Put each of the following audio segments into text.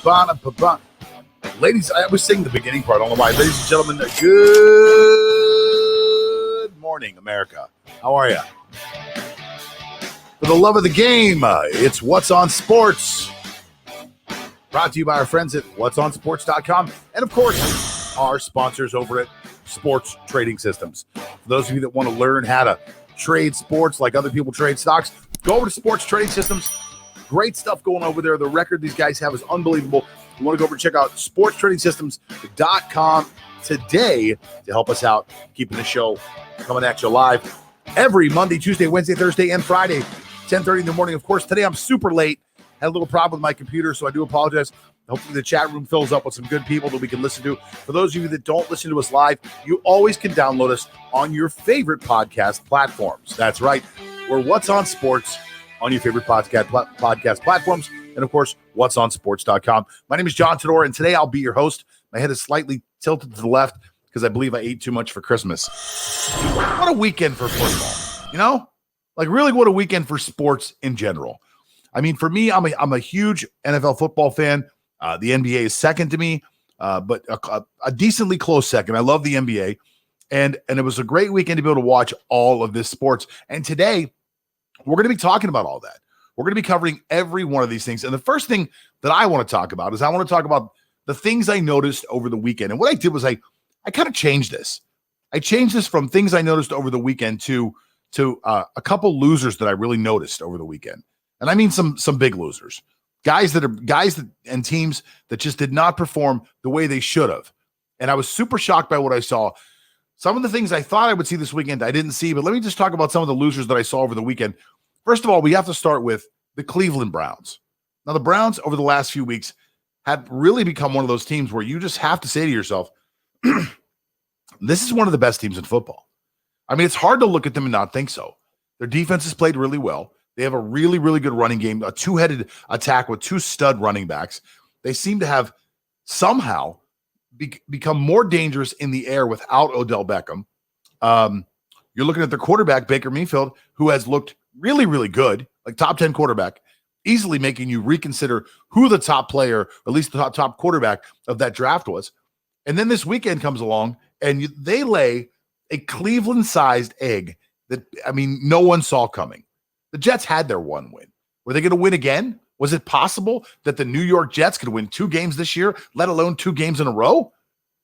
ba-ba-ba-ba. Ladies, I was singing the beginning part. I don't know why. Ladies and gentlemen, good morning, America. How are you? For the love of the game, it's What's on Sports. Brought to you by our friends at whatsonsports.com. And, of course, our sponsors over at Sports Trading Systems. For those of you that want to learn how to trade sports like other people trade stocks, go over to Sports Trading Systems. Great stuff going over there. The record these guys have is unbelievable. You want to go over and check out sportstradingsystems.com today to help us out, keeping the show coming at you live every Monday, Tuesday, Wednesday, Thursday, and Friday, 10:30 in the morning. Of course, today I'm super late. Had a little problem with my computer, so I do apologize. Hopefully the chat room fills up with some good people that we can listen to. For those of you that don't listen to us live, you always can download us on your favorite podcast platforms. That's right. We're What's on Sports on your favorite podcast platforms. And, of course, whatsonsports.com. My name is John Tedora, and today I'll be your host. My head is slightly tilted to the left because I believe I ate too much for Christmas. What a weekend for football, you know? Like, really, what a weekend for sports in general. I mean, for me, I'm a huge NFL football fan. The NBA is second to me, but a decently close second. I love the NBA, and it was a great weekend to be able to watch all of this sports. And today, we're going to be talking about all that. We're going to be covering every one of these things. And the first thing that I want to talk about is I want to talk about the things I noticed over the weekend. And what I did was I kind of changed this. I changed this from things I noticed over the weekend to a couple losers that I really noticed over the weekend. And I mean some big losers. Guys and teams that just did not perform the way they should have. And I was super shocked by what I saw. Some of the things I thought I would see this weekend, I didn't see, but let me just talk about some of the losers that I saw over the weekend. First of all, we have to start with the Cleveland Browns. Now, the Browns over the last few weeks have really become one of those teams where you just have to say to yourself, this is one of the best teams in football. I mean, it's hard to look at them and not think so. Their defense has played really well. They have a really, really good running game, a two-headed attack with two stud running backs. They seem to have somehow become more dangerous in the air without Odell Beckham. You're looking at their quarterback, Baker Mayfield, who has looked really, really good, like top 10 quarterback, easily making you reconsider who the top player, or at least the top quarterback of that draft was. And then this weekend comes along, and they lay a Cleveland-sized egg that, I mean, no one saw coming. The Jets had their one win. Were they going to win again? Was it possible that the New York Jets could win 2 games this year, let alone 2 games in a row?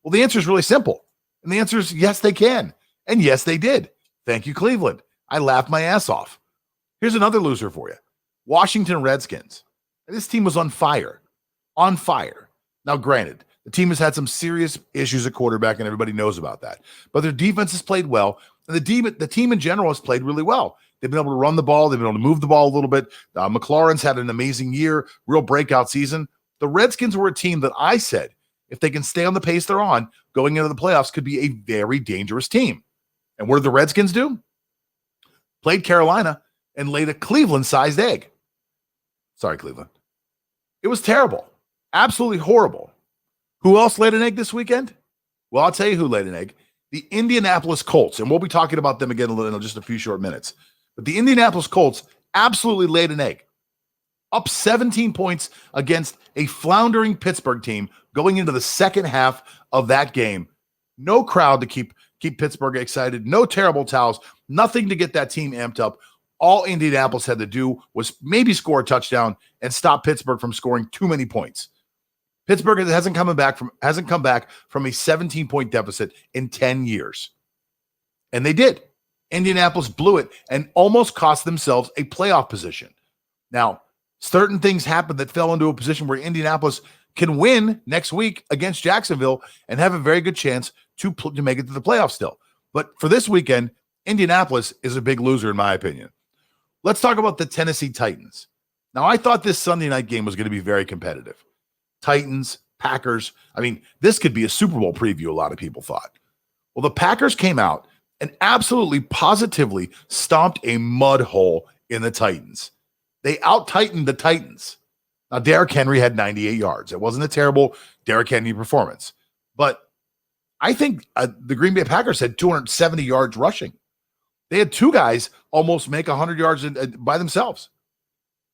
Well, the answer is really simple. And the answer is yes, they can. And yes, they did. Thank you, Cleveland. I laughed my ass off. Here's another loser for you. Washington Redskins. This team was on fire. On fire. Now, granted, the team has had some serious issues at quarterback, and everybody knows about that. But their defense has played well, and the team in general has played really well. They've been able to run the ball. They've been able to move the ball a little bit. McLaurin's had an amazing year, real breakout season. The Redskins were a team that I said, if they can stay on the pace they're on, going into the playoffs could be a very dangerous team. And what did the Redskins do? Played Carolina and laid a Cleveland-sized egg. Sorry, Cleveland. It was terrible. Absolutely horrible. Who else laid an egg this weekend? Well, I'll tell you who laid an egg. The Indianapolis Colts. And we'll be talking about them again in just a few short minutes. But the Indianapolis Colts absolutely laid an egg. Up 17 points against a floundering Pittsburgh team going into the second half of that game. No crowd to keep Pittsburgh excited. No terrible towels. Nothing to get that team amped up. All Indianapolis had to do was maybe score a touchdown and stop Pittsburgh from scoring too many points. Pittsburgh hasn't come back from a 17-point deficit in 10 years. And they did. Indianapolis blew it and almost cost themselves a playoff position. Now, certain things happened that fell into a position where Indianapolis can win next week against Jacksonville and have a very good chance to make it to the playoffs still. But for this weekend, Indianapolis is a big loser in my opinion. Let's talk about the Tennessee Titans. Now, I thought this Sunday night game was going to be very competitive. Titans, Packers. I mean, this could be a Super Bowl preview, a lot of people thought. Well, the Packers came out and absolutely positively stomped a mud hole in the Titans. They out-Titaned the Titans. Now, Derrick Henry had 98 yards. It wasn't a terrible Derrick Henry performance. But I think the Green Bay Packers had 270 yards rushing. They had 2 guys almost make 100 yards by themselves.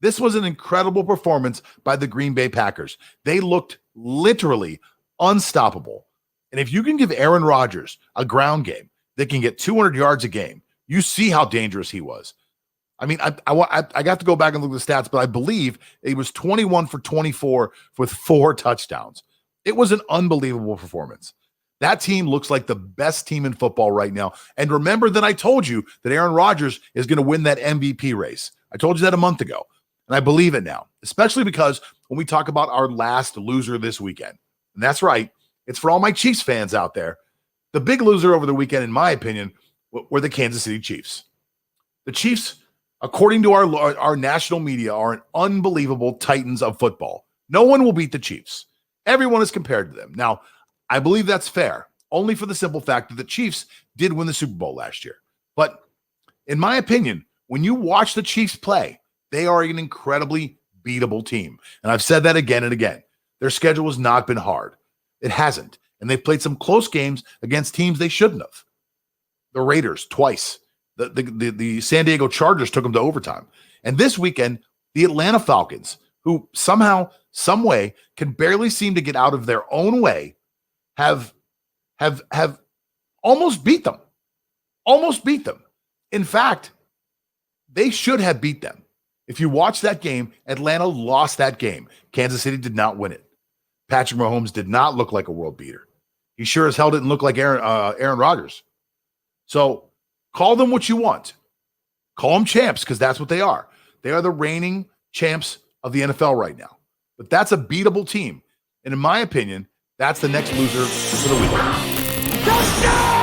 This was an incredible performance by the Green Bay Packers. They looked literally unstoppable. And if you can give Aaron Rodgers a ground game that can get 200 yards a game, you see how dangerous he was. I mean, I got to go back and look at the stats, but I believe he was 21 for 24 with 4 touchdowns. It was an unbelievable performance. That team looks like the best team in football right now. And remember that I told you that Aaron Rodgers is going to win that MVP race. I told you that a month ago, and I believe it now, especially because when we talk about our last loser this weekend, and that's right, it's for all my Chiefs fans out there. The big loser over the weekend, in my opinion, were the Kansas City Chiefs. The Chiefs, according to our national media, are an unbelievable titans of football. No one will beat the Chiefs. Everyone is compared to them. Now, I believe that's fair, only for the simple fact that the Chiefs did win the Super Bowl last year. But in my opinion, when you watch the Chiefs play, they are an incredibly beatable team. And I've said that again and again. Their schedule has not been hard. It hasn't. And they've played some close games against teams they shouldn't have. The Raiders twice. The San Diego Chargers took them to overtime. And this weekend, the Atlanta Falcons, who somehow, some way, can barely seem to get out of their own way, have almost beat them. Almost beat them. In fact, they should have beat them. If you watch that game, Atlanta lost that game. Kansas City did not win it. Patrick Mahomes did not look like a world beater. He sure as hell didn't look like Aaron Rodgers. So call them what you want. Call them champs, because that's what they are. They are the reigning champs of the NFL right now. But that's a beatable team. And in my opinion, that's the next loser for the weekend. Touchdown!